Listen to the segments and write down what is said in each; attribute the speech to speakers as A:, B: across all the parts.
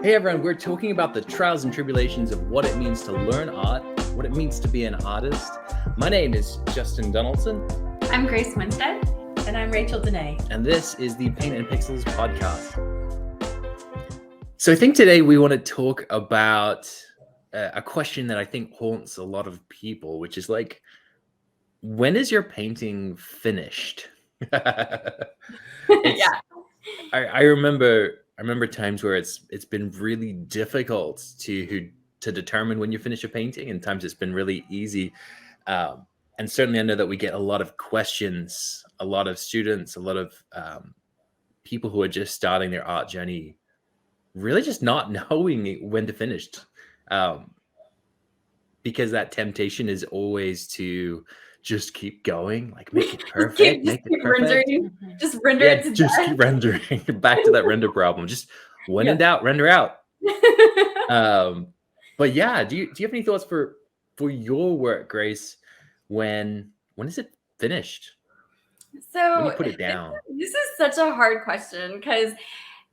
A: Hey everyone, we're talking about the trials and tribulations of what it means to learn art, what it means to be an artist. My name is Justin Donaldson.
B: I'm Grace Winstead.
C: And I'm Rachel Dene.
A: And this is the Paint and Pixels podcast. So I think today we want to talk about a question that I think haunts a lot of people, which is like, when is your painting finished?
B: Yeah.
A: I remember times where it's been really difficult to determine when you finish a painting, and times it's been really easy. And certainly I know that we get a lot of questions, a lot of students, a lot of people who are just starting their art journey, really just not knowing when to finish. Because that temptation is always to just keep going, like make it perfect, make it perfect.
B: Rendering, just render it to
A: just
B: death.
A: keep rendering. Back to that render problem. Just when in doubt, render out. But yeah, do you have any thoughts for your work, Grace? When is it finished?
B: So
A: when you put it down?
B: This is such a hard question because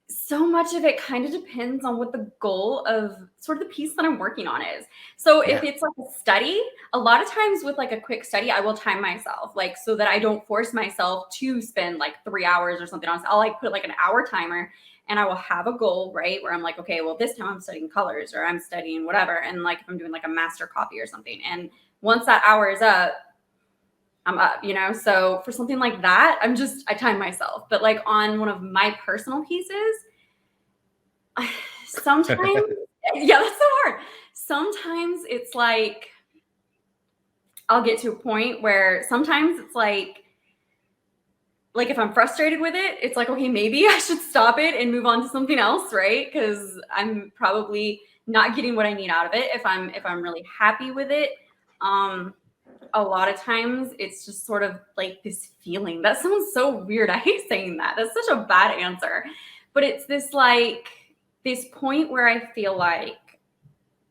B: so much of it kind of depends on what the goal of sort of the piece that I'm working on is. So if it's like a study, a lot of times with like a quick study, I will time myself, like so that I don't force myself to spend like 3 hours or something on it. I'll like put like an hour timer, and I will have a goal, right? Where I'm like, okay, well, this time I'm studying colors or I'm studying whatever. And like if I'm doing like a master copy or something. And once that hour is up, I'm up, So for something like that, I time myself. But like on one of my personal pieces, sometimes, yeah, that's so hard. Sometimes it's like, I'll get to a point where sometimes it's like if I'm frustrated with it, it's like, okay, maybe I should stop it and move on to something else, right? Because I'm probably not getting what I need out of it. If I'm really happy with it, a lot of times it's just sort of like this feeling. That sounds so weird. I hate saying that. That's such a bad answer. But it's this point where I feel like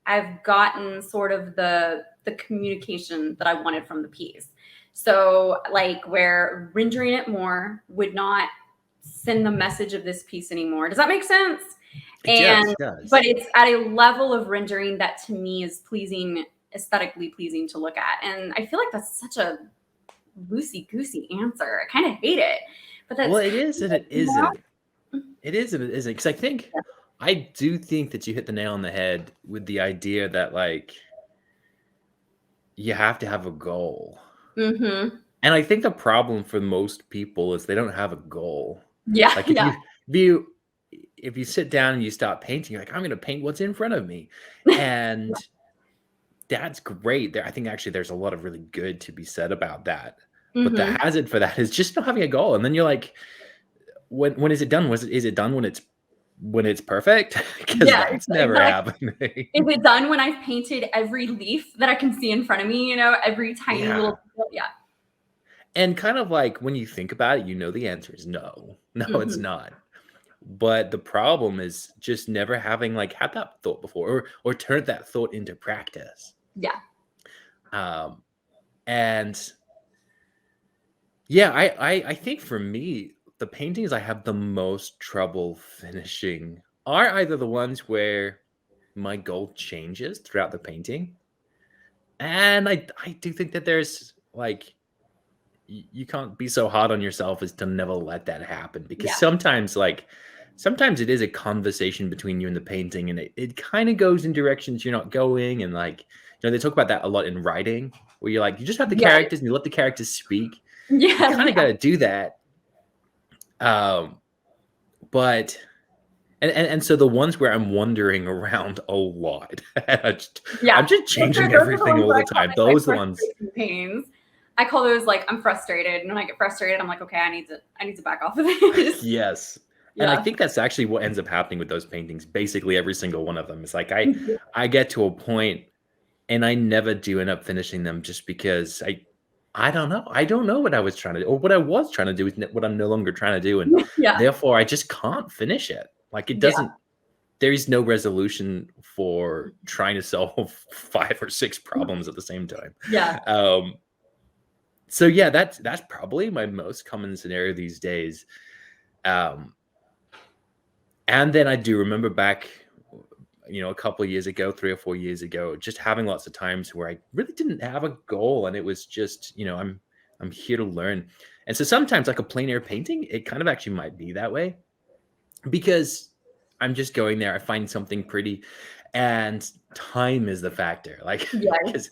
B: I've gotten sort of the communication that I wanted from the piece. So like where rendering it more would not send the message of this piece anymore. Does that make sense?
A: It does.
B: But it's at a level of rendering that to me is aesthetically pleasing to look at. And I feel like that's such a loosey-goosey answer. I kind of hate it. But that's
A: it is and it isn't. It is and it isn't. Because I do think that you hit the nail on the head with the idea that like you have to have a goal.
B: Mm-hmm.
A: And I think the problem for most people is they don't have a goal.
B: Yeah.
A: Like if you sit down and you start painting, you're like, I'm going to paint what's in front of me. And that's great. I think actually there's a lot of really good to be said about that. Mm-hmm. But the hazard for that is just not having a goal. And then you're like, when is it done? Is it done when it's perfect? Because that's never happening.
B: Is it done when I've painted every leaf that I can see in front of me, every tiny little
A: And kind of like when you think about it, the answer is no. No, it's not. But the problem is just never having like had that thought before or turned that thought into practice.
B: Yeah.
A: And yeah, I think for me, the paintings I have the most trouble finishing are either the ones where my goal changes throughout the painting. And I do think that there's like, you can't be so hard on yourself as to never let that happen, because sometimes it is a conversation between you and the painting, and it kind of goes in directions you're not going. And like, they talk about that a lot in writing, where you're like, you just have the characters and you let the characters speak. You kind of got to do that. But and so the ones where I'm wandering around a lot, I'm just changing everything all the time. Those ones.
B: Pains. I call those like I'm frustrated, and when I get frustrated, I'm like, okay, I need to back off of this.
A: Yes. And I think that's actually what ends up happening with those paintings. Basically, every single one of them is like I get to a point, and I never do end up finishing them just because I don't know. I don't know what I was trying to do, or what I was trying to do is what I'm no longer trying to do, and therefore I just can't finish it. Like it doesn't. There is no resolution for trying to solve 5 or 6 problems at the same time.
B: Yeah.
A: So yeah, that's probably my most common scenario these days. And then I do remember back a couple of years ago, 3 or 4 years ago, just having lots of times where I really didn't have a goal, and it was just, I'm here to learn. And so sometimes, like a plein air painting, it kind of actually might be that way because I'm just going there. I find something pretty, and time is the factor. Like,
B: Yes.
A: because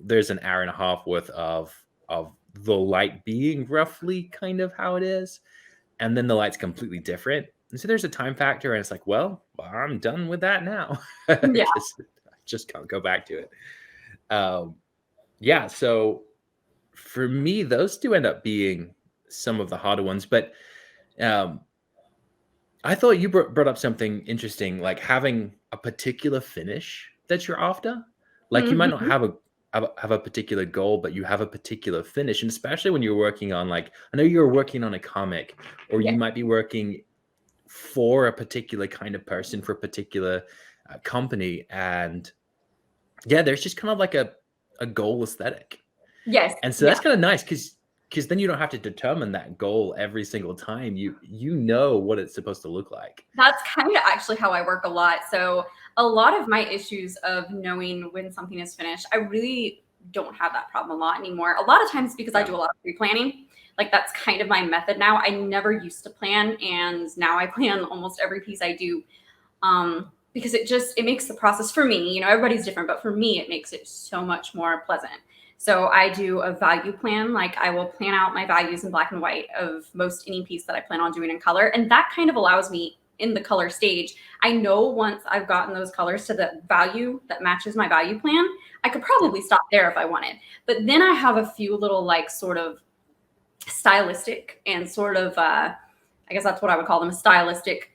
A: there's an hour and a half worth of the light being roughly kind of how it is, and then the light's completely different. And so there's a time factor, and it's like, well, I'm done with that now
B: Yeah.
A: because I just can't go back to it. Yeah, so for me, those do end up being some of the harder ones. But um, I thought you brought up something interesting, like having a particular finish that you're after. Like you might not
B: Mhm.
A: have a particular goal, but you have a particular finish. And especially when you're working on, like, I know you're working on a comic, or you
B: Yes.
A: might be working for a particular kind of person, for a particular company. And yeah, there's just kind of like a goal aesthetic.
B: Yes.
A: And so
B: Yeah.
A: that's kind of nice because then you don't have to determine that goal every single time. You know what it's supposed to look like.
B: That's kind of actually how I work a lot. So a lot of my issues of knowing when something is finished, I really don't have that problem a lot anymore. A lot of times because I
A: Yeah.
B: do a lot of pre-planning. Like that's kind of my method now. I never used to plan, and now I plan almost every piece I do. Because it makes the process for me, everybody's different, but for me, it makes it so much more pleasant. So I do a value plan. Like I will plan out my values in black and white of most any piece that I plan on doing in color. And that kind of allows me in the color stage. I know once I've gotten those colors to the value that matches my value plan, I could
A: Yeah.
B: probably stop there if I wanted. But then I have a few little like sort of stylistic and sort of I guess that's what I would call them, stylistic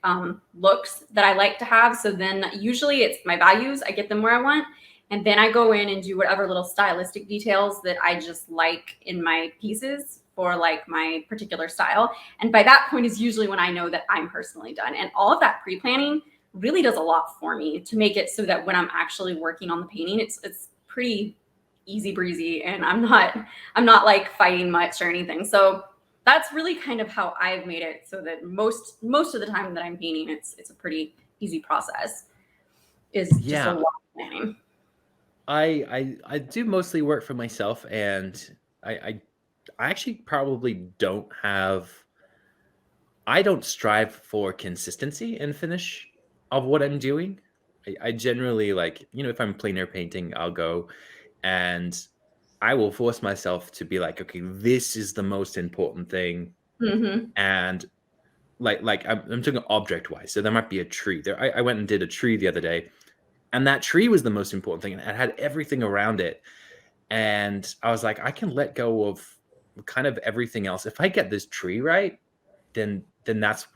B: looks that I like to have. So then usually it's my values, I get them where I want, and then I go in and do whatever little stylistic details that I just like in my pieces for like my particular style. And by that point is usually when I know that I'm personally done. And all of that pre-planning really does a lot for me to make it so that when I'm actually working on the painting, it's pretty easy breezy, and I'm not like fighting much or anything. So that's really kind of how I've made it so that most of the time that I'm painting, it's a pretty easy process. Is just a
A: Yeah.
B: lot of planning.
A: I do mostly work for myself, and I I, I actually probably I don't strive for consistency and finish of what I'm doing. I generally, like, if I'm plein air painting, I'll go and I will force myself to be like, okay, this is the most important thing.
B: Hmm.
A: And like I'm talking object wise. So there might be a tree there. I went and did a tree the other day, and that tree was the most important thing. And it had everything around it. And I was like, I can let go of kind of everything else. If I get this tree right, then that's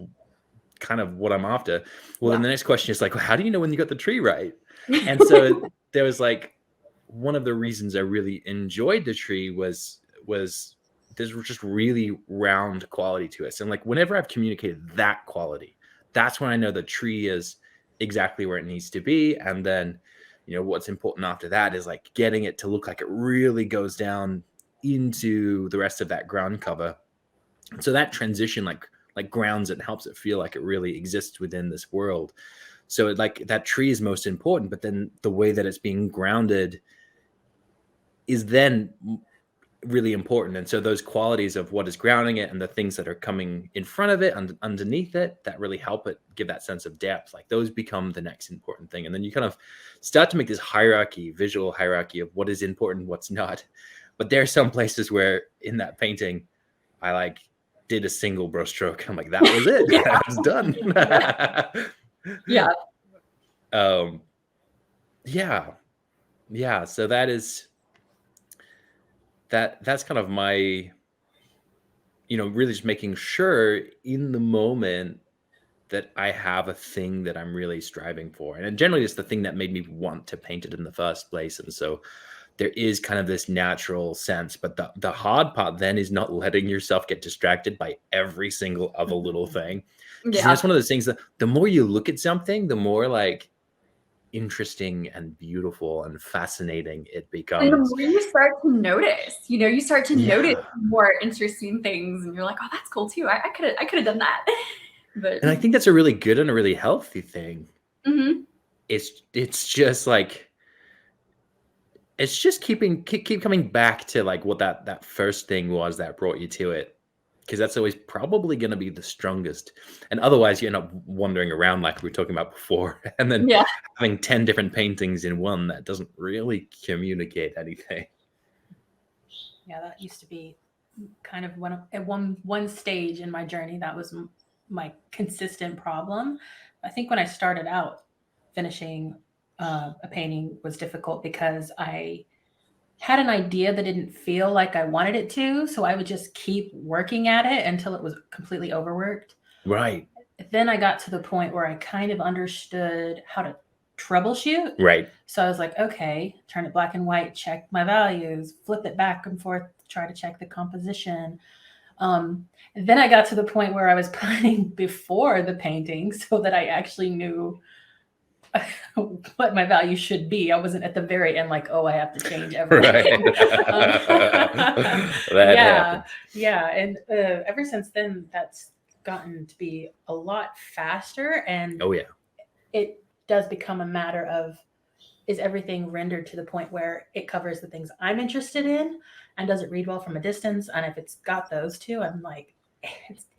A: kind of what I'm after. Well, then
B: Yeah.
A: the next question is like, well, how do you know when you got the tree right? And so there was like one of the reasons I really enjoyed the tree was there's just really round quality to it. And like whenever I've communicated that quality, that's when I know the tree is exactly where it needs to be. And then, what's important after that is like getting it to look like it really goes down into the rest of that ground cover. So that transition like grounds it and helps it feel like it really exists within this world. So like that tree is most important, but then the way that it's being grounded is then really important. And so those qualities of what is grounding it and the things that are coming in front of it and underneath it that really help it give that sense of depth, like those become the next important thing. And then you kind of start to make this hierarchy, visual hierarchy of what is important, what's not. But there are some places where in that painting I like did a single brush stroke. I'm like, that was it.
B: Yeah.
A: That's done.
B: Yeah.
A: um yeah. Yeah. So that's kind of my, really just making sure in the moment that I have a thing that I'm really striving for. And generally it's the thing that made me want to paint it in the first place. And so there is kind of this natural sense, but the hard part then is not letting yourself get distracted by every single other little thing. Because
B: Yeah.
A: it's one of those things that the more you look at something, the more like interesting and beautiful and fascinating it
B: And the
A: becomes.
B: more you start to notice, you start to notice
A: Yeah.
B: more interesting things, and you're like, oh, that's cool too. I could have done that. But
A: And I think that's a really good and a really healthy thing.
B: mhm.
A: it's just like it's just keep coming back to like what that first thing was that brought you to it. Because that's always probably going to be the strongest. And otherwise, you end up wandering around like we were talking about before, and then
B: Yeah.
A: having 10 different paintings in one that doesn't really communicate anything.
C: Yeah, that used to be kind of one stage in my journey. That was my consistent problem. I think when I started out, finishing a painting was difficult because I had an idea that didn't feel like I wanted it to, so I would just keep working at it until it was completely overworked.
A: Right.
C: Then I got to the point where I kind of understood how to troubleshoot.
A: Right.
C: So I was like, okay, turn it black and white, check my values, flip it back and forth, try to check the composition. Then I got to the point where I was painting before the painting so that I actually knew what my value should be. I wasn't at the very end like, oh, I have to change everything.
A: That
C: yeah,
A: happens.
C: yeah. And ever since then, that's gotten to be a lot faster. And
A: Oh yeah.
C: it does become a matter of, is everything rendered to the point where it covers the things I'm interested in, and does it read well from a distance? And if it's got those two, I'm like,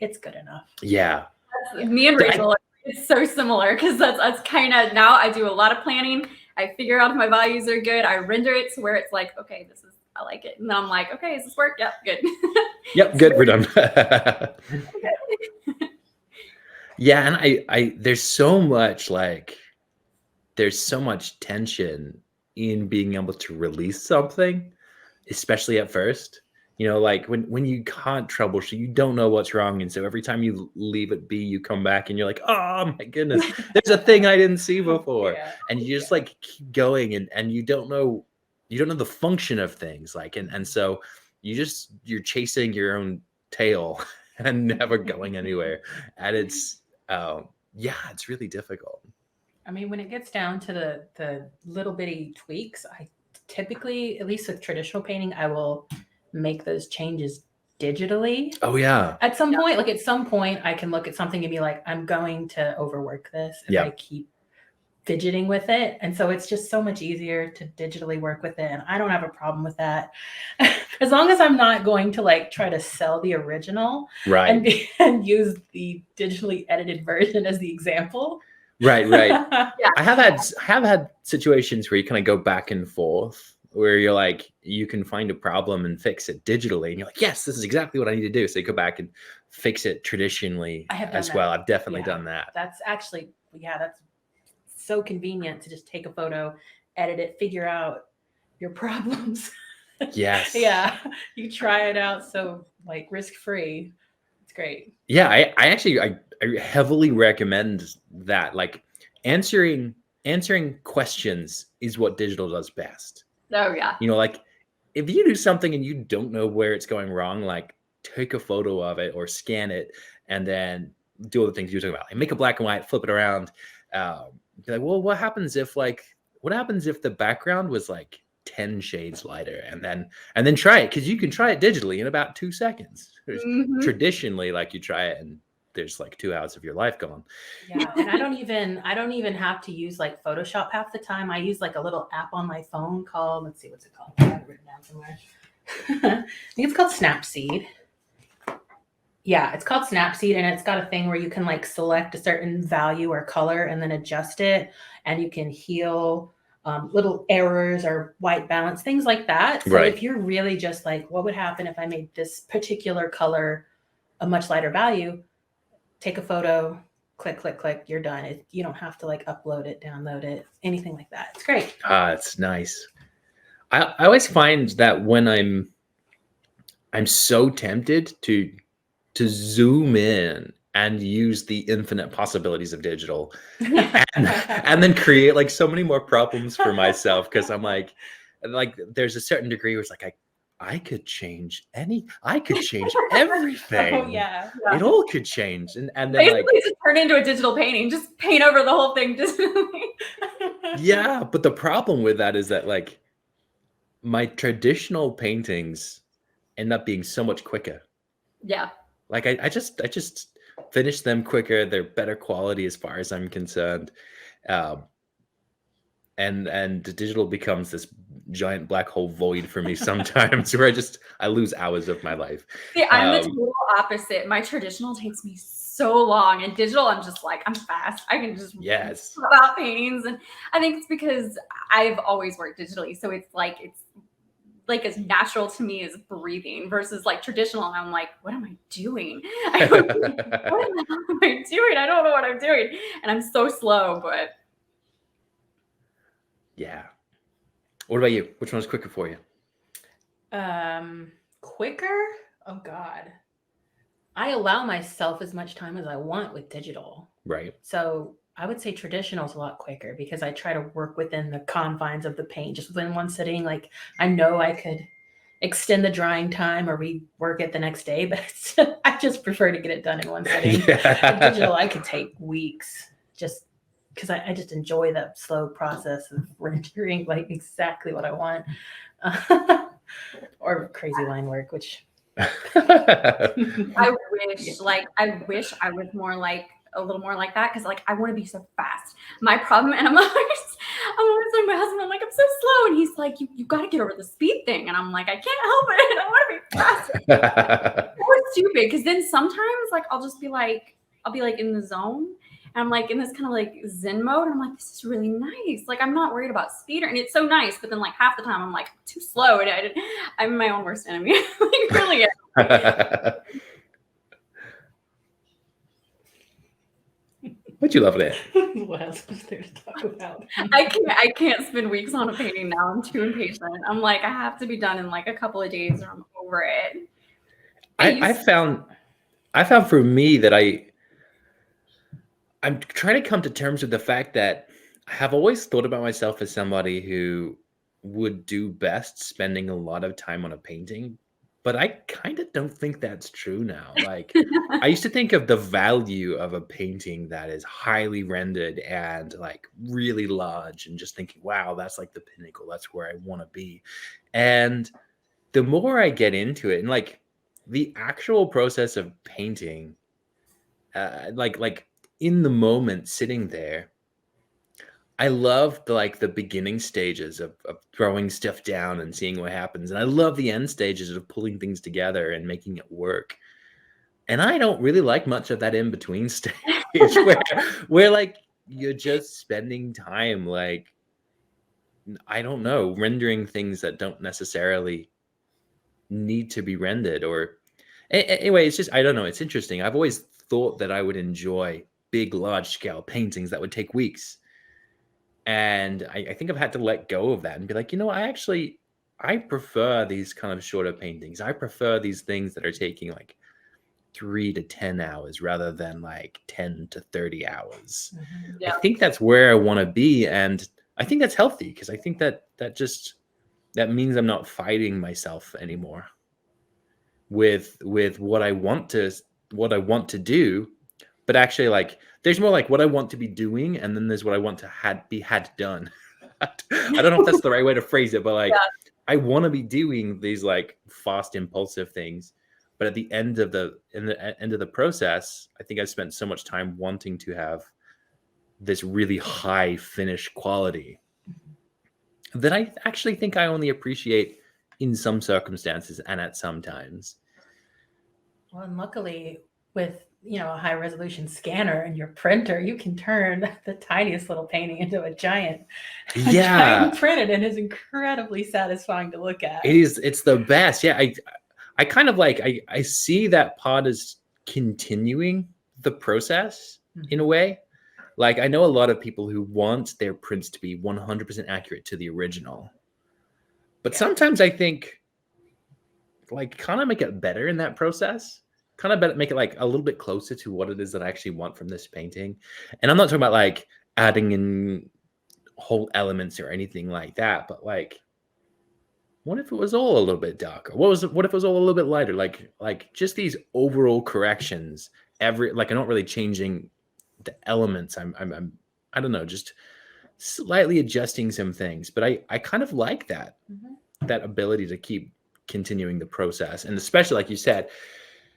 C: it's good enough.
A: Yeah.
B: Me and Rachel, it's so similar because that's kind of, now I do a lot of planning. I figure out if my values are good. I render it to where it's like, okay, this is, I like it. And then I'm like, okay, does this work? Yep, good.
A: Yep, good, we're done. Yeah, and I there's so much tension in being able to release something, especially at first. You know, like when you can't troubleshoot, you don't know what's wrong, and so every time you leave it be, you come back and you're like, oh my goodness, there's a thing I didn't see before,
C: Yeah.
A: and you just like keep going, and you don't know the function of things, like, and so you're chasing your own tail and never going anywhere, and it's it's really difficult.
C: I mean, when it gets down to the little bitty tweaks, I typically, at least with traditional painting, I will make those changes digitally.
A: Oh yeah.
C: At some point, like at some point, I can look at something and be like, I'm going to overwork this if
A: Yeah.
C: I keep fidgeting with it. And so it's just so much easier to digitally work with it. And I don't have a problem with that. As long as I'm not going to like try to sell the original
A: Right.
C: and use the digitally edited version as the example.
A: Right.
B: Yeah.
A: I have had situations where you kind of go back and forth, where you're like, you can find a problem and fix it digitally, and you're like, yes, this is exactly what I need to do. So you go back and fix it traditionally as well. I've definitely done that.
C: That's actually, that's so convenient to just take a photo, edit it, figure out your problems.
A: Yes.
C: Yeah, you try it out, so like risk-free. It's great.
A: Yeah, I heavily recommend that. Like answering questions is what digital does best.
B: Oh yeah.
A: You know, like if you do something and you don't know where it's going wrong, like take a photo of it or scan it and then do all the things you're talking about. Like make a black and white, flip it around. Be like, well, what happens if the background was like 10 shades lighter, and then try it, because you can try it digitally in about 2 seconds.
B: Mhm.
A: Traditionally, like you try it and there's like 2 hours of your life gone.
C: Yeah, and I don't even have to use like Photoshop half the time. I use like a little app on my phone called, let's see, what's it called? I have it written down somewhere. I think it's called Snapseed. Yeah, it's called Snapseed, and it's got a thing where you can like select a certain value or color and then adjust it, and you can heal little errors or white balance, things like that. So
A: Right.
C: if you're really just like, what would happen if I made this particular color a much lighter value? Take a photo, click, click, click, you're done. You don't have to like upload it, download it, anything like that. It's great.
A: It's nice. I always find that when I'm so tempted to zoom in and use the infinite possibilities of digital and then create like so many more problems for myself, because I'm like there's a certain degree where it's like I could change everything.
C: Oh yeah.
A: It all could change, and then
B: Basically,
A: like
B: just turn into a digital painting. Just paint over the whole thing. Just
A: yeah, but the problem with that is that like my traditional paintings end up being so much quicker.
B: yeah.
A: Like I just finish them quicker. They're better quality as far as I'm concerned. and the digital becomes this giant black hole void for me sometimes where I lose hours of my life.
B: See, I'm the total opposite. My traditional takes me so long, and digital, I'm just like, I'm fast. I can just
A: Yes.
B: pop out paintings, and I think it's because I've always worked digitally, so it's like as natural to me as breathing versus like traditional. And I'm like, what am I doing? What the hell am I doing? I don't know what I'm doing, and I'm so slow. But
A: Yeah. What about you? Which one's quicker for you?
C: Quicker? Oh God. I allow myself as much time as I want with digital.
A: Right.
C: So I would say traditional is a lot quicker because I try to work within the confines of the paint, just within one sitting. Like I know I could extend the drying time or rework it the next day, but I just prefer to get it done in one sitting. With digital, I could take weeks just because I just enjoy the slow process of rendering like exactly what I want. Or crazy line work, which
B: I wish I was more like a little more like that, because like I want to be so fast. My problem, and I'm always like my husband, I'm like, I'm so slow, and he's like, you got to get over the speed thing, and I'm like, I can't help it. I want to be fast. It's stupid, because then sometimes like I'll be like in the zone. And I'm like in this kind of like Zen mode. And I'm like, this is really nice. Like, I'm not worried about speed, and it's so nice. But then like half the time I'm like too slow, and I'm my own worst enemy. Like, really.
A: What'd you love it?
C: What else is there to talk about?
B: I can't spend weeks on a painting now. I'm too impatient. I'm like, I have to be done in like a couple of days, or I'm over it.
A: I found for me that I'm trying to come to terms with the fact that I have always thought about myself as somebody who would do best spending a lot of time on a painting, but I kind of don't think that's true now. Like, I used to think of the value of a painting that is highly rendered and like really large, and just thinking, wow, that's like the pinnacle. That's where I want to be. And the more I get into it, and like the actual process of painting, like in the moment sitting there, I love the beginning stages of throwing stuff down and seeing what happens. And I love the end stages of pulling things together and making it work. And I don't really like much of that in between stage where like you're just spending time, like, I don't know, rendering things that don't necessarily need to be rendered. Or anyway, it's just, I don't know, it's interesting. I've always thought that I would enjoy big, large scale paintings that would take weeks. And I think I've had to let go of that and be like, I prefer these kind of shorter paintings. I prefer these things that are taking like 3 to 10 hours rather than like 10 to 30 hours.
C: Mhm.
B: Yeah.
A: I think that's where I want to be. And I think that's healthy, because I think that means I'm not fighting myself anymore with what I want to do. But actually, like, there's more like what I want to be doing, and then there's what I want to had done. I don't know if that's the right way to phrase it, but like, I want to be doing these like fast, impulsive things. But at the end of the process, I think I've spent so much time wanting to have this really high finish quality that I actually think I only appreciate in some circumstances and at some times.
C: Well, and luckily with a high resolution scanner and your printer, you can turn the tiniest little painting into a giant printed, and it's incredibly satisfying to look at.
A: It's the best. Yeah, I kind of like, I see that pod as continuing the process in a way. Like, I know a lot of people who want their prints to be 100% accurate to the original, but sometimes I think, like, kind of make it better in that process. Kind of make it like a little bit closer to what it is that I actually want from this painting. And I'm not talking about like adding in whole elements or anything like that, but like, what if it was all a little bit darker? What if it was all a little bit lighter? Like just these overall corrections. I'm not really changing the elements. I don't know, just slightly adjusting some things. But I kind of like that that ability to keep continuing the process. And especially, like you said,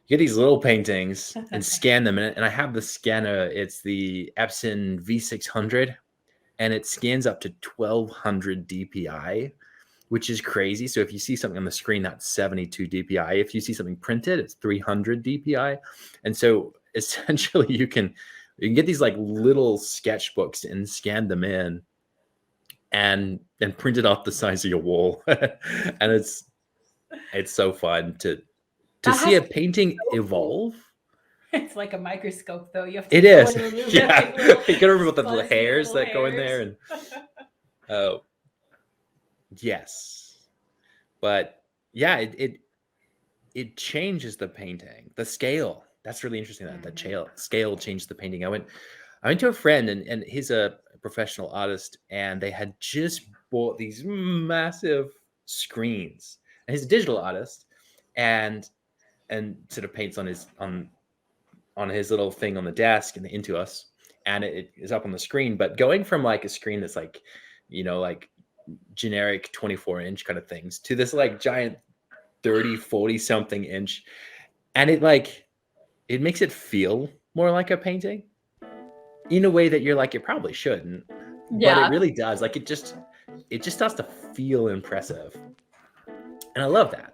A: you get these little paintings and scan them. And I have the scanner. It's the Epson V600. and it scans up to 1200 DPI, which is crazy. So if you see something on the screen, that's 72 DPI. If you see something printed, it's 300 DPI. And so essentially you can get these like little sketchbooks and scan them in and print it off the size of your wall. And it's so fun to
C: That
A: see
C: has
A: a painting
C: so cool.
A: evolve.
C: It's like a microscope, though. You have to
A: It
C: go
A: is.
C: and remove
A: Yeah.
C: it, like little
A: You gotta remember the
C: fuzzy
A: hairs
C: little
A: that go in there.
C: hairs.
A: And oh, yes. But yeah, it changes the painting, the scale. That's really interesting. That scale changed the painting. I went to a friend, and he's a professional artist, and they had just bought these massive screens. And he's a digital artist, and sort of paints on his little thing on the desk and into us, and it is up on the screen. But going from like a screen that's like, like generic 24-inch kind of things to this like giant 30, 40 something inch, and it makes it feel more like a painting in a way that you're like, it probably shouldn't, but it really does. Like it just starts to feel impressive, and I love that.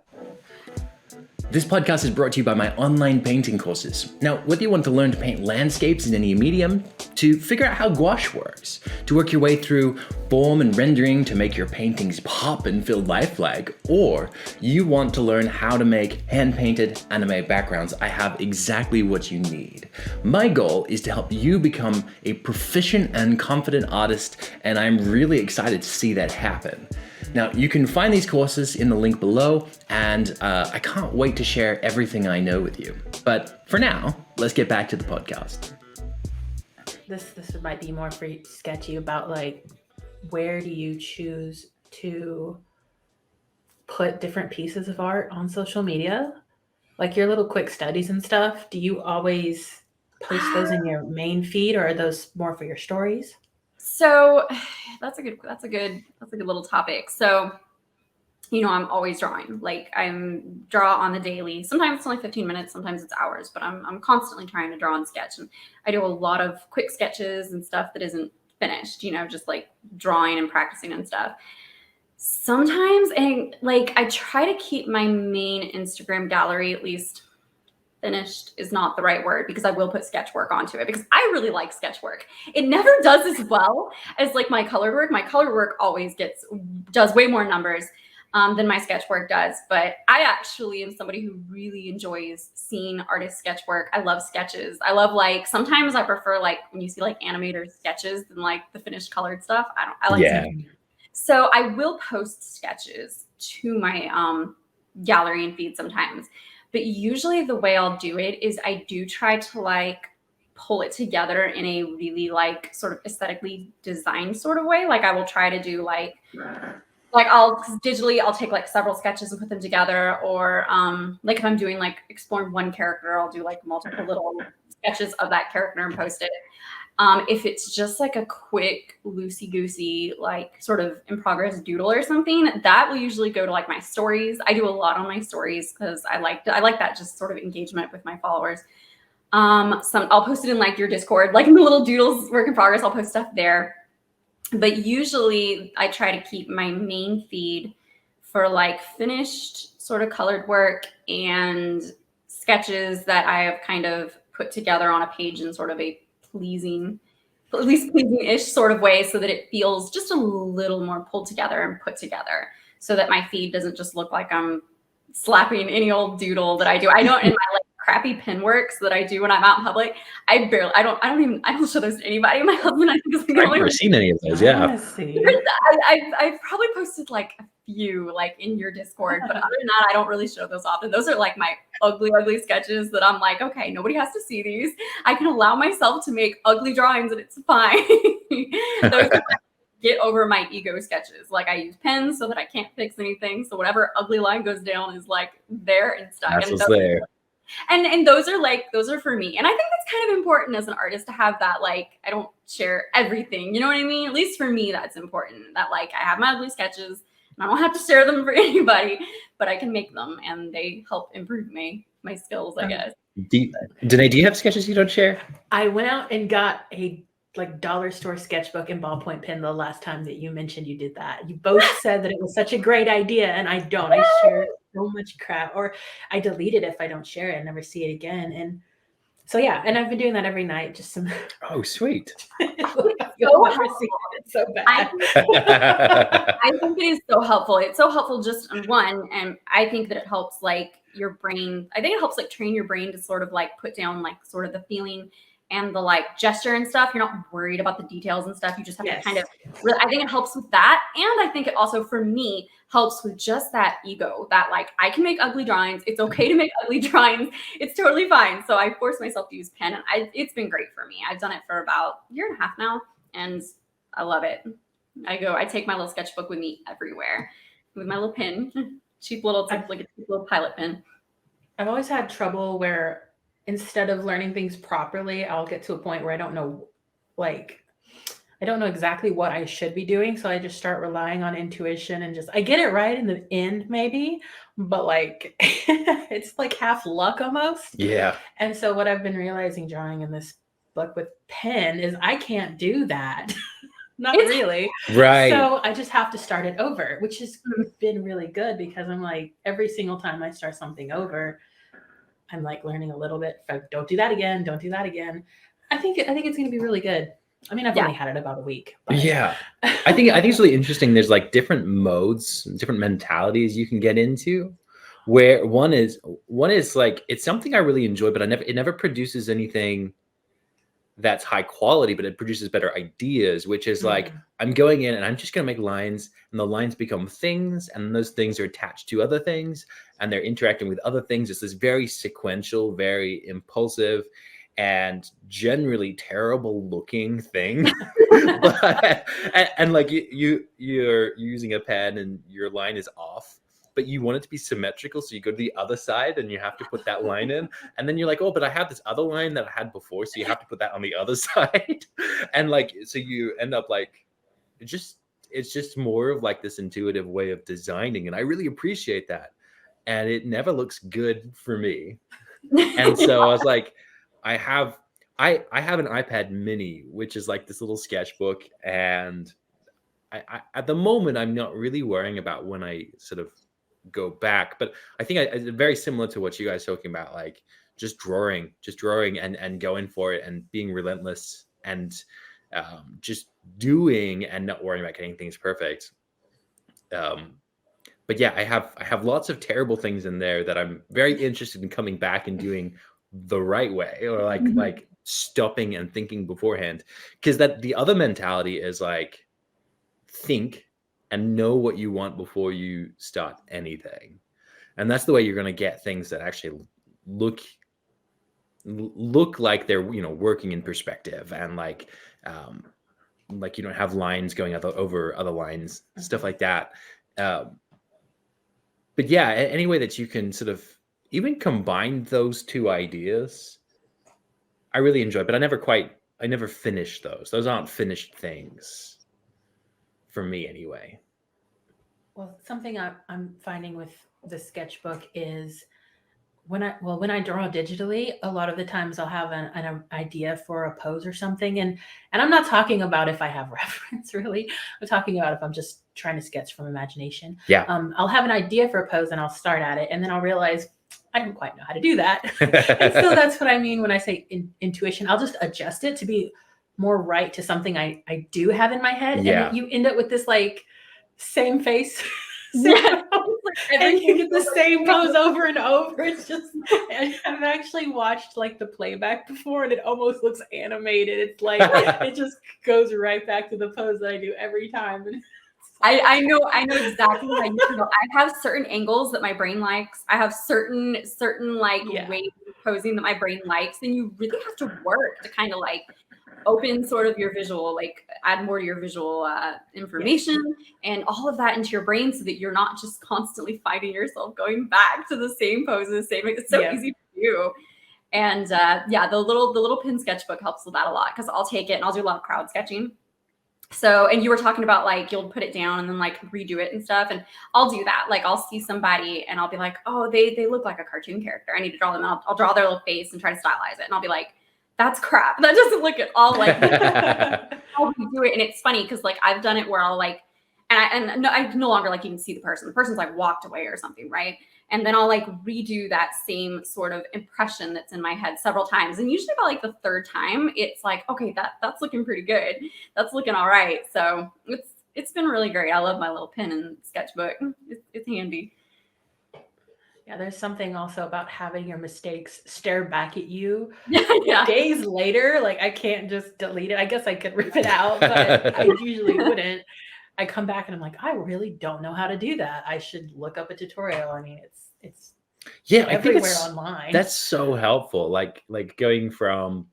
A: This podcast is brought to you by my online painting courses. Now, whether you want to learn to paint landscapes in any medium, to figure out how gouache works, to work your way through form and rendering to make your paintings pop and feel lifelike, or you want to learn how to make hand-painted anime backgrounds, I have exactly what you need. My goal is to help you become a proficient and confident artist, and I'm really excited to see that happen. Now, you can find these courses in the link below, and I can't wait to share everything I know with you. But for now, let's get back to the podcast.
C: This might be more for sketchy about like, where do you choose to put different pieces of art on social media? Like your little quick studies and stuff. Do you always post those in your main feed, or are those more for your stories?
B: So that's a good little topic. So, I'm always drawing. Like I'm draw on the daily. Sometimes it's only 15 minutes, sometimes it's hours, but I'm constantly trying to draw and sketch. And I do a lot of quick sketches and stuff that isn't finished, just like drawing and practicing and stuff. Sometimes, and like I try to keep my main Instagram gallery, at least finished is not the right word, because I will put sketch work onto it because I really like sketch work. It never does as well as like my colored work. My colored work always does way more numbers than my sketch work does. But I actually am somebody who really enjoys seeing artist sketch work. I love sketches. I love sometimes I prefer like when you see like animator sketches than like the finished colored stuff. I like sketches. So I will post sketches to my gallery and feed sometimes. But usually the way I'll do it is I do try to like pull it together in a really like sort of aesthetically designed sort of way. Like I will try to do like I'll take like several sketches and put them together, or like if I'm doing like exploring one character, I'll do like multiple little sketches of that character and post it. If it's just like a quick loosey-goosey, like sort of in progress doodle or something, that will usually go to like my stories. I do a lot on my stories because I like that just sort of engagement with my followers. I'll post it in like your Discord, like in the little doodles work in progress, I'll post stuff there. But usually I try to keep my main feed for like finished sort of colored work and sketches that I have kind of put together on a page in sort of a at least pleasing-ish sort of way, so that it feels just a little more pulled together and put together, so that my feed doesn't just look like I'm slapping any old doodle that I do. I don't in my like crappy pen works that I do when I'm out in public. I don't show those to anybody. My husband, I think, is the
A: I've
B: only
A: never
B: one.
A: seen any of those. Yeah.
B: I've probably posted like a few like in your Discord, but other than that, I don't really show those often. Those are like my ugly sketches that I'm like, okay, nobody has to see these. I can allow myself to make ugly drawings and it's fine. Those are like, get over my ego sketches. Like I use pens so that I can't fix anything. So whatever ugly line goes down is like there and stuck.
A: That's what's there.
B: And those are for me. And I think that's kind of important as an artist to have that, like, I don't share everything. You know what I mean? At least for me, that's important. That like I have my ugly sketches and I don't have to share them for anybody, but I can make them and they help improve my skills, I guess.
A: Danae, do you have sketches you don't share?
C: I went out and got a like dollar store sketchbook and ballpoint pen the last time that you mentioned you did that. You both said that it was such a great idea, and I don't. I share so much crap, or I delete it if I don't share it and never see it again. And so yeah, and I've been doing that every night. Just some.
A: Oh, sweet.
C: You'll never see it. It's so bad.
B: I think it is so helpful. It's so helpful just on one, and I think that it helps like your brain. I think it helps like train your brain to sort of like put down like sort of the feeling and the like gesture and stuff. You're not worried about the details and stuff. You just have to kind of really, I think it helps with that. And I think it also for me helps with just that ego that like I can make ugly drawings. It's okay to make ugly drawings. It's totally fine. So I force myself to use pen, and it's been great for me. I've done it for about a year and a half now, and I love it. I take my little sketchbook with me everywhere with my little pen. Cheap little, it's like a cheap little pilot pen.
C: I've always had trouble where instead of learning things properly, I'll get to a point where I don't know exactly what I should be doing. So I just start relying on intuition and I get it right in the end, maybe, but like it's like half luck almost.
A: Yeah.
C: And so what I've been realizing drawing in this book with pen is I can't do that. Not really.
A: Right.
C: So I just have to start it over, which has been really good because I'm like, every single time I start something over, I'm like learning a little bit. Don't do that again. Don't do that again. I think it's going to be really good. I mean, I've only had it about a week. But.
A: Yeah. I think it's really interesting. There's like different modes, different mentalities you can get into, where one is like, it's something I really enjoy, but it never produces anything that's high quality, but it produces better ideas, which is like, I'm going in and I'm just going to make lines, and the lines become things, and those things are attached to other things, and they're interacting with other things. It's this very sequential, very impulsive, and generally terrible looking thing. and like you're using a pen and your line is off, but you want it to be symmetrical. So you go to the other side and you have to put that line in. And then you're like, oh, but I have this other line that I had before. So you have to put that on the other side. And like, so you end up like, it's just more of like this intuitive way of designing. And I really appreciate that. And it never looks good for me. And so I was like, I have an iPad mini, which is like this little sketchbook. And I at the moment, I'm not really worrying about when I sort of go back, but I think it's very similar to what you guys are talking about, like just drawing and going for it and being relentless and just doing and not worrying about getting things perfect. But yeah, I have lots of terrible things in there that I'm very interested in coming back and doing the right way, or like stopping and thinking beforehand, because that the other mentality is like think and know what you want before you start anything. And that's the way you're going to get things that actually look like they're, working in perspective, and like you don't have lines going over other lines, stuff like that. But yeah, any way that you can sort of even combine those two ideas, I really enjoy, but I never finished those. Those aren't finished things for me anyway.
C: Well, something I'm finding with the sketchbook is when I draw digitally, a lot of the times I'll have an idea for a pose or something. And I'm not talking about if I have reference, really. I'm talking about if I'm just trying to sketch from imagination.
A: Yeah.
C: I'll have an idea for a pose and I'll start at it, and then I'll realize I don't quite know how to do that. And so that's what I mean when I say intuition. I'll just adjust it to be more right to something I do have in my head.
A: Yeah.
C: And you end up with this like same face.
B: Yeah.
C: And you get the same pose over and over. It's just, I've actually watched like the playback before, and it almost looks animated. It's like, it just goes right back to the pose that I do every time. And
B: I know exactly what I need to know. I have certain angles that my brain likes. I have certain like ways of posing that my brain likes. And you really have to work to kind of like open sort of your visual, like add more to your visual information and all of that into your brain, so that you're not just constantly fighting yourself going back to the same poses. It's so easy to do. And the little pin sketchbook helps with that a lot, because I'll take it and I'll do a lot of crowd sketching. So, and you were talking about like, you'll put it down and then like redo it and stuff. And I'll do that. Like I'll see somebody and I'll be like, oh, they look like a cartoon character. I need to draw them out. I'll draw their little face and try to stylize it. And I'll be like, that's crap. That doesn't look at all like how we do it. And it's funny because like I've done it where I'll like, and I no longer like even see the person. The person's like walked away or something, right? And then I'll like redo that same sort of impression that's in my head several times. And usually by like the third time, it's like, okay, that's looking pretty good. That's looking all right. So it's been really great. I love my little pen and sketchbook. It's handy.
C: Yeah, there's something also about having your mistakes stare back at you
B: Yeah.
C: days later. Like I can't just delete it. I guess I could rip it out, but I usually wouldn't. I come back and I'm like, I really don't know how to do that. I should look up a tutorial. I mean, it's
A: Yeah, I think
C: everywhere online.
A: that's so helpful. Like going from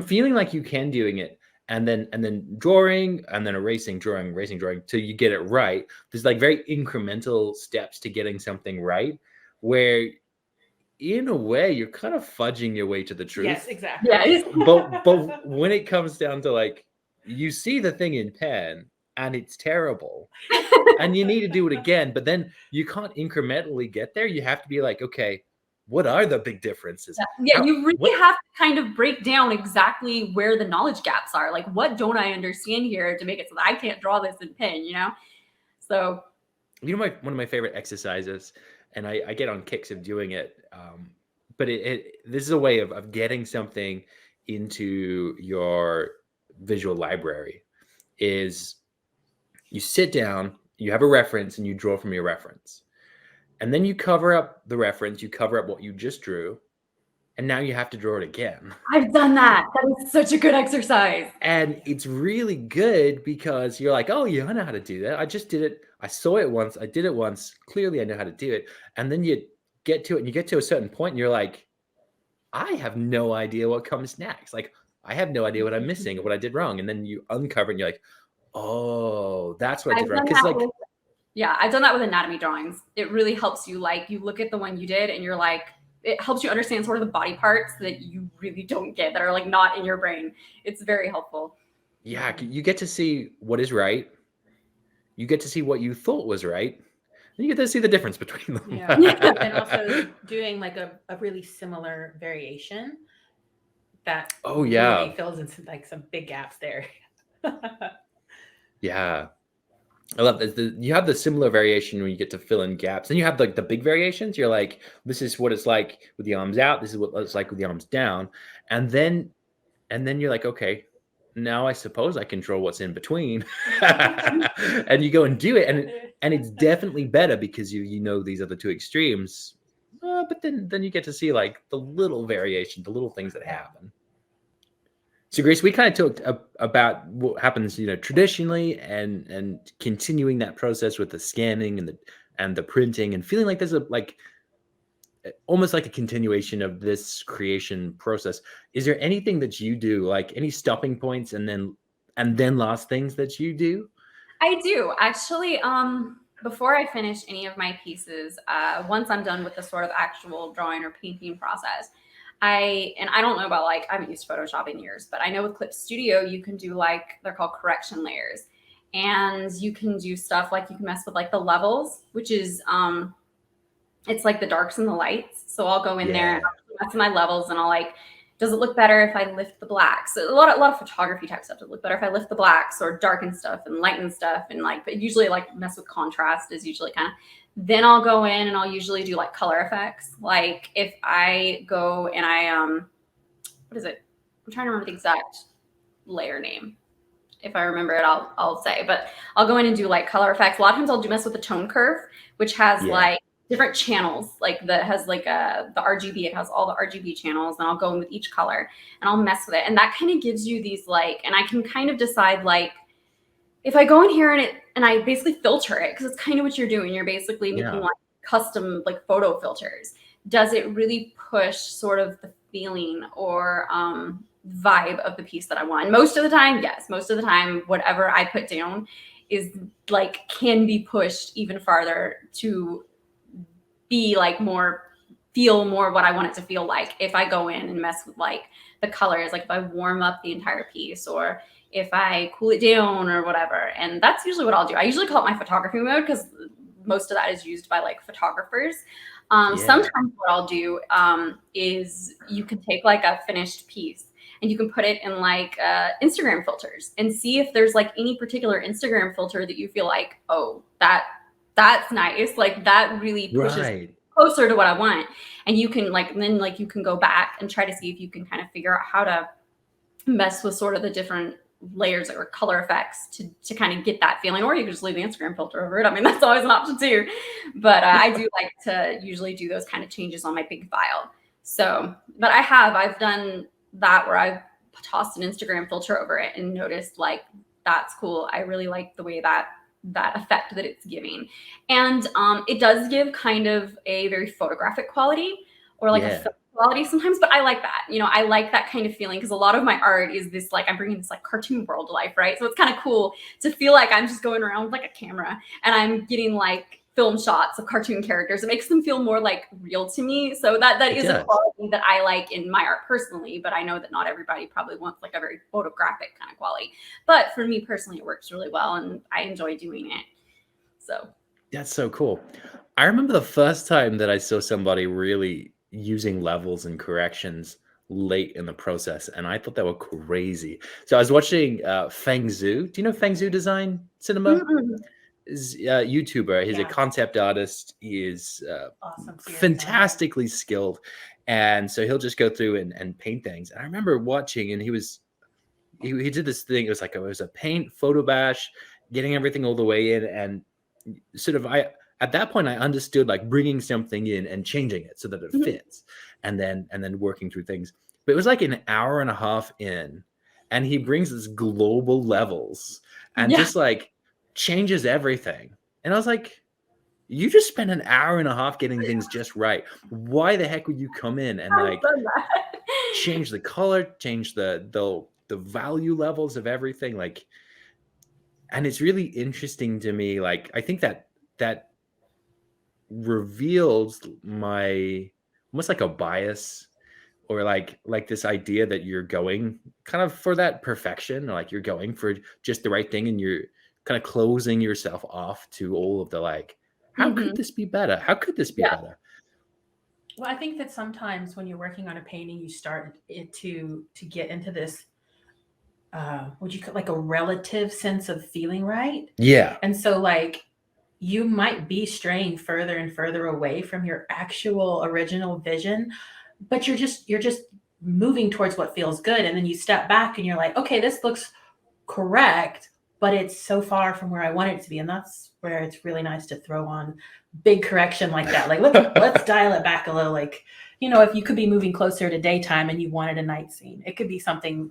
A: feeling like you can doing it and then drawing and then erasing, drawing, erasing, drawing till you get it right. There's like very incremental steps to getting something right where in a way you're kind of fudging your way to the truth.
C: Yes, exactly.
B: Yeah.
A: But when it comes down to like you see the thing in pen and it's terrible and you need to do it again, but then you can't incrementally get there. You have to be like, okay, what are the big differences?
B: Yeah, you really have to kind of break down exactly where the knowledge gaps are. Like, what don't I understand here to make it so that I can't draw this in pen, you know? So,
A: you know, one of my favorite exercises, and I get on kicks of doing it, but this is a way of getting something into your visual library is you sit down, you have a reference, and you draw from your reference. And then you cover up the reference, you cover up what you just drew, and now you have to draw it again.
B: I've done that. That is such a good exercise.
A: And it's really good because you're like, oh, yeah, I know how to do that. I just did it. I saw it once. I did it once. Clearly, I know how to do it. And then you get to it and you get to a certain point and you're like, I have no idea what comes next. Like, I have no idea what I'm missing or what I did wrong. And then you uncover and you're like, oh, that's what I did wrong. Because like,
B: yeah, I've done that with anatomy drawings. It really helps you. Like, you look at the one you did and you're like, it helps you understand sort of the body parts that you really don't get, that are like not in your brain. It's very helpful.
A: Yeah, you get to see what is right. You get to see what you thought was right. And you get to see the difference between them.
C: Yeah. And also doing like a really similar variation that really fills in like some big gaps there.
A: Yeah. I love this. You have the similar variation when you get to fill in gaps. Then you have like the big variations. You're like, this is what it's like with the arms out. This is what it's like with the arms down. And then you're like, okay, now I suppose I control what's in between. And you go and do it. And it's definitely better because you know these are the two extremes. But then you get to see like the little variation, the little things that happen. So Grace, we kind of talked about what happens, traditionally and continuing that process with the scanning and the printing and feeling like there's almost like a continuation of this creation process. Is there anything that you do, like any stopping points and then last things that you do?
B: I do actually. Before I finish any of my pieces, once I'm done with the sort of actual drawing or painting process, I don't know about I haven't used Photoshop in years, but I know with Clip Studio, you can do they're called correction layers. And you can do stuff like you can mess with the levels, which is, it's like the darks and the lights. So I'll go in there and I'll mess with my levels and I'll does it look better if I lift the blacks? So a lot of photography type stuff. Does it look better if I lift the blacks or darken stuff and lighten stuff? And but usually mess with contrast is usually kind of. Then I'll go in and I'll usually do color effects. Like if I go and what is it? I'm trying to remember the exact layer name. If I remember it, I'll say. But I'll go in and do color effects. A lot of times I'll do mess with the tone curve, which has different channels. That has the RGB. It has all the RGB channels, and I'll go in with each color and I'll mess with it. And that kind of gives you these and I can kind of decide if I go in here and I basically filter it, because it's kind of what you're doing. You're basically making custom photo filters. Does it really push sort of the feeling or vibe of the piece that I want? And most of the time, yes. Most of the time, whatever I put down is can be pushed even farther to be feel more what I want it to feel like if I go in and mess with the colors, if I warm up the entire piece or if I cool it down or whatever. And that's usually what I'll do. I usually call it my photography mode because most of that is used by photographers.
A: Yeah.
B: Sometimes what I'll do is you can take like a finished piece and you can put it in like Instagram filters and see if there's like any particular Instagram filter that you feel like, oh, that's nice. Like that really pushes
A: Right.
B: closer to what I want. And you can like, then like you can go back and try to see if you can kind of figure out how to mess with sort of the different layers or color effects to kind of get that feeling, or you can just leave the Instagram filter over it. I mean, that's always an option too. But I do like to usually do those kind of changes on my big file. So, but I've done that where I've tossed an Instagram filter over it and noticed like, that's cool. I really like the way that effect that it's giving. And it does give kind of a very photographic quality or like a
A: Yeah.
B: film quality sometimes, but I like that. You know, I like that kind of feeling because a lot of my art is this like I'm bringing this like cartoon world to life, right? So it's kind of cool to feel like I'm just going around with like a camera and I'm getting like film shots of cartoon characters. It makes them feel more like real to me. So that
A: It
B: is a
A: does.
B: quality that I like in my art personally, but I know that not everybody probably wants like a very photographic kind of quality. But for me personally, it works really well and I enjoy doing it. So
A: That's so cool. I remember the first time that I saw somebody really using levels and corrections late in the process, and I thought they were crazy. So I was watching Feng Zhu. Do you know Feng Zhu Design Cinema?
B: mm-mm.
A: Is a YouTuber. He's a
C: Yeah.
A: concept artist. He is
C: Awesome series on it.
A: fantastically skilled, and so he'll just go through and paint things. And I remember watching, and he did this thing. It was a paint photo bash, getting everything all the way in, and sort of I at that point I understood like bringing something in and changing it so that it
B: Mhm.
A: fits, and then working through things. But it was like an hour and a half in, and he brings this global levels and
B: Yeah.
A: just like changes everything. And I was like, you just spent an hour and a half getting things just right. Why the heck would you come in and
B: I've
A: like
B: done that.
A: change the color, change the value levels of everything? Like, and it's really interesting to me. Like, I think that reveals my almost like a bias, or like this idea that you're going kind of for that perfection, or like you're going for just the right thing, and you're kind of closing yourself off to all of the like, how could
B: Mhm.
A: this be better? How could this be
B: Yeah.
A: better?
C: Well, I think that sometimes when you're working on a painting, you start it to get into this would you call like a relative sense of feeling right?
A: Yeah.
C: And so like you might be straying further and further away from your actual original vision, but you're just moving towards what feels good. And then you step back and you're like, okay, this looks correct, but it's so far from where I want it to be. And that's where it's really nice to throw on big correction like that. Like let's dial it back a little. Like, you know, if you could be moving closer to daytime and you wanted a night scene, it could be something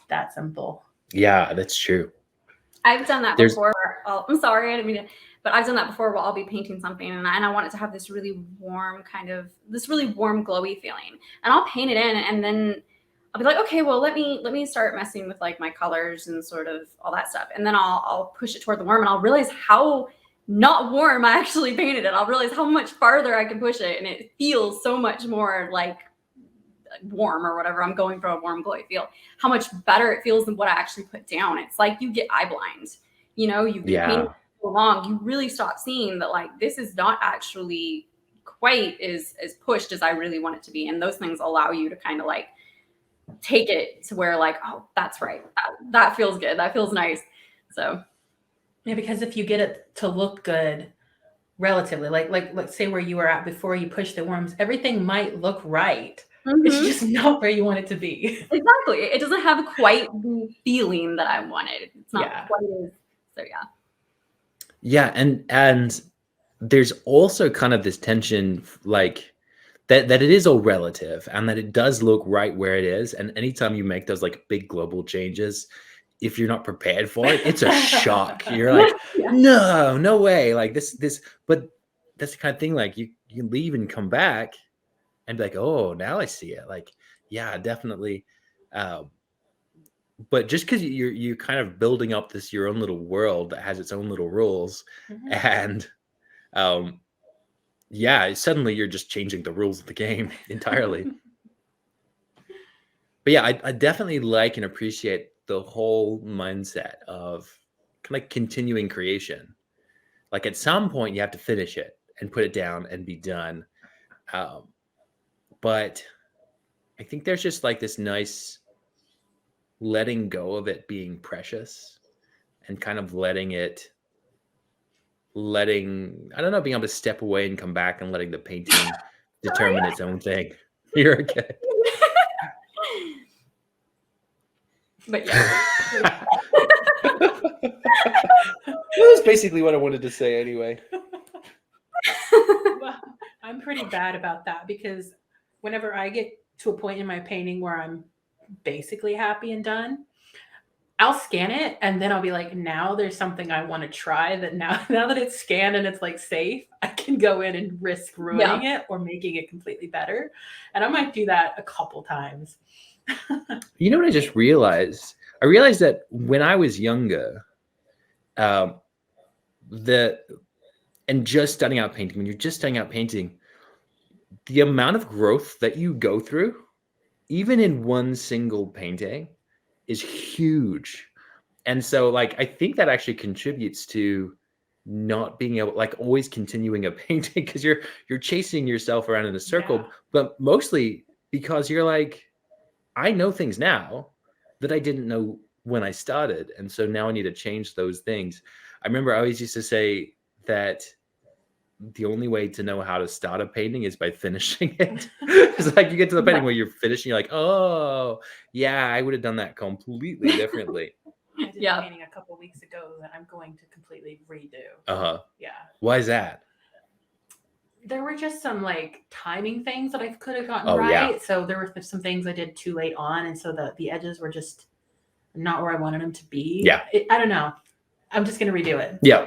C: that simple.
A: Yeah, that's true.
B: I've done that
A: There's
B: before. I'm sorry, I didn't mean to, but I've done that before where I'll be painting something and I want it to have this really warm this really warm, glowy feeling. And I'll paint it in and then I'll be like, okay, well, let me start messing with like my colors and sort of all that stuff. And then I'll push it toward the warm and I'll realize how not warm I actually painted it. I'll realize how much farther I can push it and it feels so much more like warm or whatever. I'm going for a warm, glowy feel. How much better it feels than what I actually put down. It's like you get eye blind. You know, you've been painting
A: yeah.
B: so long, you really stop seeing that like this is not actually quite as pushed as I really want it to be. And those things allow you to kind of like take it to where like, oh, that's right. That feels good. That feels nice. So
C: Yeah, because if you get it to look good relatively, like let's say where you were at before you push the worms, everything might look right. It's
B: mhm.
C: just not where you want it to be.
B: Exactly. It doesn't have quite the feeling that I wanted. It's not
C: Yeah.
B: quite as so yeah.
A: Yeah, and there's also kind of this tension, like that it is all relative, and that it does look right where it is. And anytime you make those like big global changes, if you're not prepared for it, it's a shock. You're like,
B: Yeah.
A: no way. Like this, but that's the kind of thing. Like you leave and come back and be like, oh, now I see it. Like, yeah, definitely. Um, but just because you're kind of building up this your own little world that has its own little rules,
C: Mhm.
A: and um, yeah, suddenly you're just changing the rules of the game entirely. But yeah, I definitely like and appreciate the whole mindset of kind of continuing creation. Like at some point, you have to finish it and put it down and be done. But I think there's just like this nice letting go of it being precious and kind of letting, I don't know, being able to step away and come back and letting the painting determine its own thing. You're okay.
B: But yeah.
A: That was basically what I wanted to say anyway.
C: Well, I'm pretty bad about that because whenever I get to a point in my painting where I'm basically happy and done, I'll scan it and then I'll be like, now there's something I want to try that now that it's scanned and it's like safe, I can go in and risk ruining it or making it completely better. And I might do that a couple times.
A: You know what I just realized? I realized that when I was younger, and just starting out painting, when you're just starting out painting, the amount of growth that you go through, even in one single painting, is huge. And so, like, I think that actually contributes to not being able, like, always continuing a painting because you're chasing yourself around in a circle, but mostly because you're like, I know things now that I didn't know when I started. And so now I need to change those things. I remember I always used to say that the only way to know how to start a painting is by finishing it. It's like you get to the painting where you're finishing, you're like, oh, yeah, I would have done that completely differently.
C: I did a painting a couple weeks ago that I'm going to completely redo. Yeah.
A: Why is that?
C: There were just some like timing things that I could have gotten right. Yeah. So there were some things I did too late on. And so the edges were just not where I wanted them to be.
A: Yeah.
C: I don't know. I'm just going to redo it.
A: Yeah.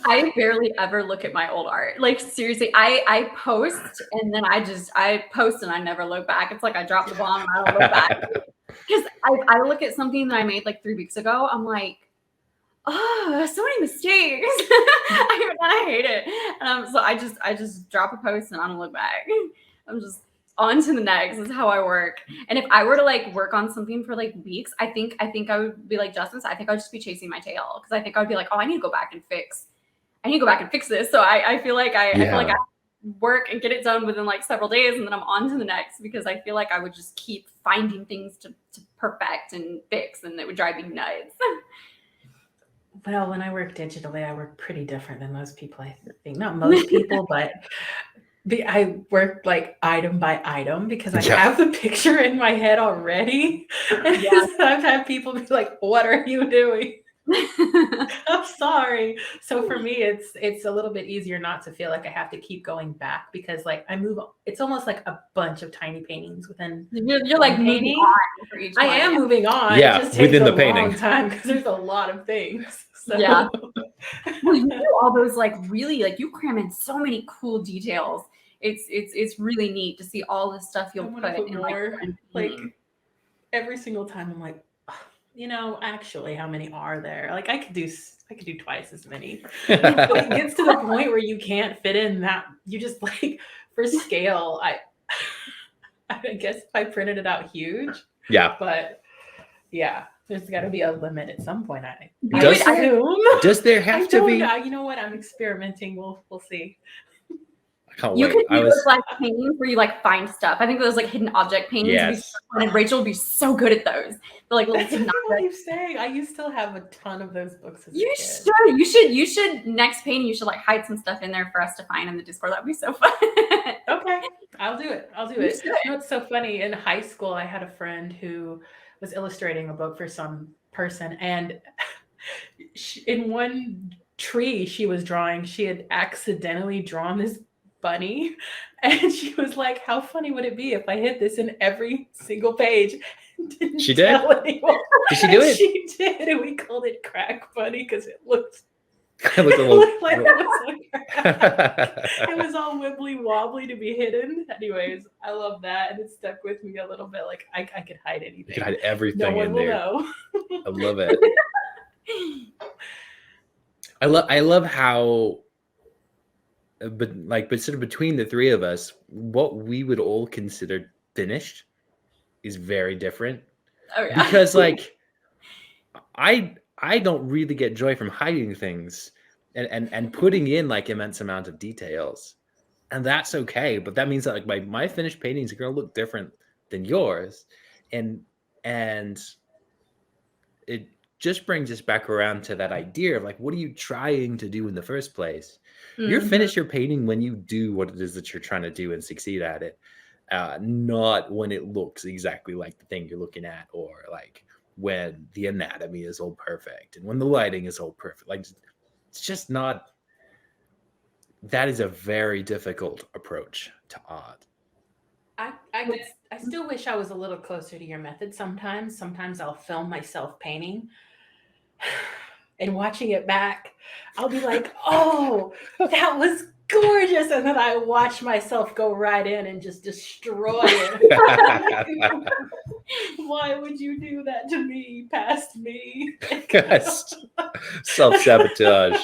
B: I barely ever look at my old art. Like, seriously, I post and then I post and I never look back. It's like I drop the bomb and I don't look back. Because I look at something that I made like 3 weeks ago. I'm like, oh, so many mistakes. I hate it. So I just drop a post and I don't look back. I'm just on to the next. Is how I work. And if I were to like work on something for like weeks, I think I would be like Justin. I think I would just be chasing my tail because I think I would be like, oh, I need to go back and fix this. So I feel like I feel like I work and get it done within like several days and then I'm on to the next because I feel like I would just keep finding things to perfect and fix and it would drive me nuts.
C: Well, when I work digitally, I work pretty different than most people, I think. Not most people, but I work like item by item because I have the picture in my head already. And I've had people be like, what are you doing? I'm sorry. So for me, it's a little bit easier not to feel like I have to keep going back because like I move. It's almost like a bunch of tiny paintings within.
B: You're like moving on for each.
C: I am moving on.
A: Yeah,
C: it just takes
A: within the
C: a
A: painting.
C: long time because there's a lot of things. So.
B: Yeah. Well, you do all those like really like you cram in so many cool details. It's really neat to see all the stuff you'll put in
C: like every single time. I'm like. Actually, how many are there? Like I could do twice as many. But it gets to the point where you can't fit in that. You just like for scale. I guess if I printed it out huge.
A: Yeah.
C: But yeah, there's got to be a limit at some point.
A: Does there have to be?
C: You know what? I'm experimenting. We'll see.
B: You could do those like paintings where you like find stuff. I think those like hidden object paintings.
A: Yes.
B: And Rachel would be so good at those. They're like little hidden
C: objects. What are you saying? I used to have a ton of those books.
B: You should next painting. You should like hide some stuff in there for us to find in the Discord. That'd be so fun.
C: Okay, I'll do it. You know, it's so funny. In high school, I had a friend who was illustrating a book for some person, and in one tree she was drawing, she had accidentally drawn this bunny, and she was like, how funny would it be if I hid this in every single page?
A: She did? Did she do it?
C: She did, and we called it Crack Bunny because it looked
A: it looked
C: like it was a crack. It was all wibbly wobbly to be hidden. Anyways, I love that, and it stuck with me a little bit. Like I could hide anything.
A: You could hide everything
C: no one
A: in
C: will
A: there.
C: Know.
A: I love it. I love how but sort of between the three of us, what we would all consider finished is very different.
B: Oh yeah.
A: Because like I don't really get joy from hiding things. and putting in like immense amount of details, and that's okay. But that means that like my finished paintings are going to look different than yours, and it just brings us back around to that idea of like, what are you trying to do in the first place? You're
B: Mhm.
A: finished your painting when you do what it is that you're trying to do and succeed at it, not when it looks exactly like the thing you're looking at, or like when the anatomy is all perfect and when the lighting is all perfect. Like, it's just not. That is a very difficult approach to art.
C: I still wish I was a little closer to your method sometimes. Sometimes I'll film myself painting and watching it back, I'll be like, oh, that was gorgeous. And then I watch myself go right in and just destroy it. Why would you do that to me, past me?
A: Self-sabotage.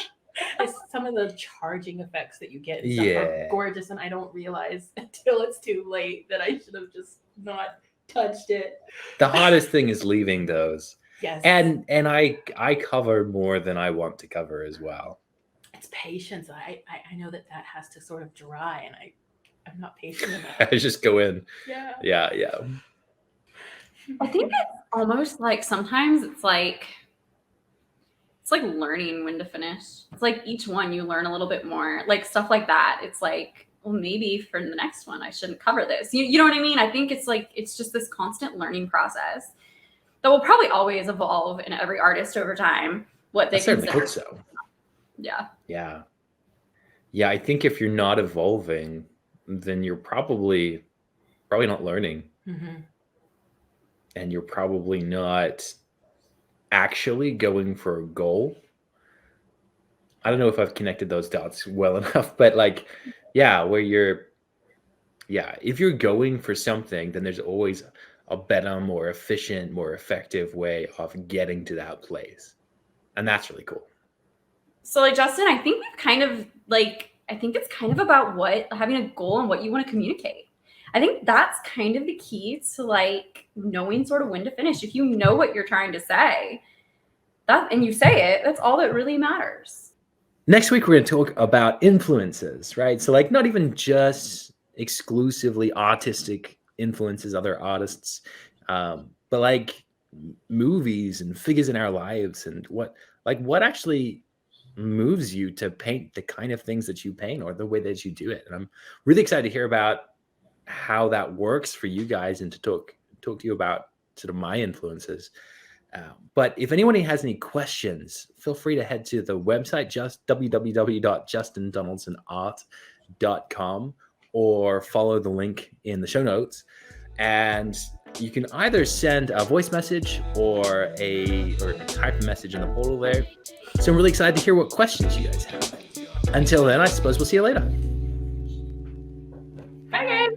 C: Some of the charging effects that you get and stuff are gorgeous, and I don't realize until it's too late that I should have just not touched it.
A: The hardest thing is leaving those.
C: Yes.
A: And I cover more than I want to cover as well.
C: It's patience. I know that has to sort of dry, and I'm not patient enough.
A: I just go in.
C: Yeah.
B: I think it's almost like sometimes it's like learning when to finish. It's like each one you learn a little bit more, like stuff like that. It's like, well, maybe for the next one I shouldn't cover this. You know what I mean? I think it's like it's just this constant learning process that will probably always evolve in every artist over time. What they
A: I certainly
B: consider.
A: hope so.
B: Yeah.
A: Yeah. I think if you're not evolving, then you're probably not learning, and you're probably not actually going for a goal. I don't know if I've connected those dots well enough, but like, if you're going for something, then there's always a better, more efficient, more effective way of getting to that place. And that's really cool.
B: So like, Justin, I think we've kind of like, I think it's kind of about having a goal and what you want to communicate. I think that's kind of the key to like knowing sort of when to finish. If you know what you're trying to say, and you say it, that's all that really matters.
A: Next week, we're going to talk about influences, right? So like not even just exclusively artistic influences, other artists, but like movies and figures in our lives, and what actually moves you to paint the kind of things that you paint or the way that you do it. And I'm really excited to hear about how that works for you guys, and to talk to you about sort of my influences. But if anyone has any questions, feel free to head to the website, just www.justindonaldsonart.com, or follow the link in the show notes. And you can either send a voice message or type a message in the portal there. So I'm really excited to hear what questions you guys have. Until then, I suppose we'll see you later.
B: Bye, guys.